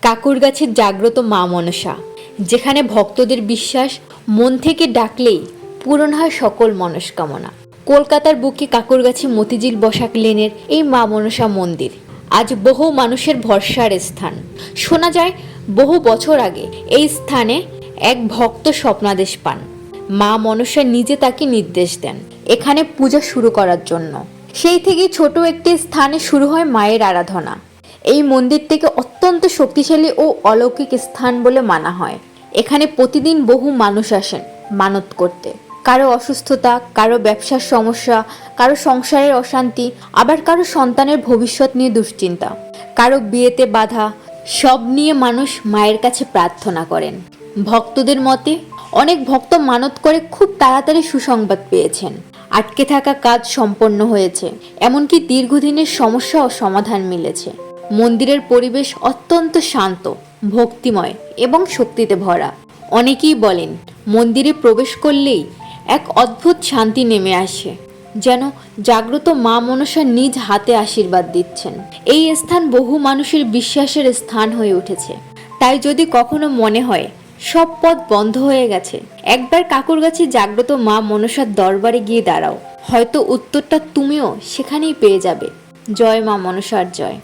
কাকুরগাছির জাগ্রত মা মনসা, যেখানে ভক্তদের বিশ্বাস মন থেকে ডাকলেই পূরণ হয় সকল মনস্কামনা। কলকাতার বুকে কাকুরগাছি মতিঝিল বসাক লেনের এই মা মনসা মন্দির আজ বহু মানুষের ভরসার স্থান। শোনা যায় বহু বছর আগে এই স্থানে এক ভক্ত স্বপ্নাদেশ পান। মা মনসা নিজে তাকে নির্দেশ দেন এখানে পূজা শুরু করার জন্য। সেই থেকে ছোট একটি স্থানে শুরু হয় মায়ের আরাধনা। এই মন্দিরটিকে অত্যন্ত শক্তিশালী ও অলৌকিক স্থান বলে মানা হয়। এখানে প্রতিদিন বহু মানুষ আসেন মানত করতে। কারো অসুস্থতা, কারো ব্যবসার সমস্যা, কারো সংসারের অশান্তি, আবার কারো সন্তানের ভবিষ্যৎ নিয়ে দুশ্চিন্তা, কারো বিয়েতে বাধা, সব নিয়ে মানুষ মায়ের কাছে প্রার্থনা করেন। ভক্তদের মতে অনেক ভক্ত মানত করে খুব তাড়াতাড়ি সুসংবাদ পেয়েছেন, আটকে থাকা কাজ সম্পন্ন হয়েছে, এমনকি দীর্ঘদিনের সমস্যা ও সমাধান মিলেছে। মন্দিরের পরিবেশ অত্যন্ত শান্ত, ভক্তিময় এবং শক্তিতে ভরা। অনেকেই বলেন মন্দিরে প্রবেশ করলেই এক অদ্ভুত শান্তি নেমে আসে, যেন জাগ্রত মা মনসা নিজ হাতে আশীর্বাদ দিচ্ছেন। এই স্থান বহু মানুষের বিশ্বাসের স্থান হয়ে উঠেছে। তাই যদি কখনো মনে হয় সব পথ বন্ধ হয়ে গেছে, একবার কাকুরগাছি জাগ্রত মা মনসার দরবারে গিয়ে দাঁড়াও, হয়তো উত্তরটা তুমিও সেখানেই পেয়ে যাবে। জয় মা মনসার জয়।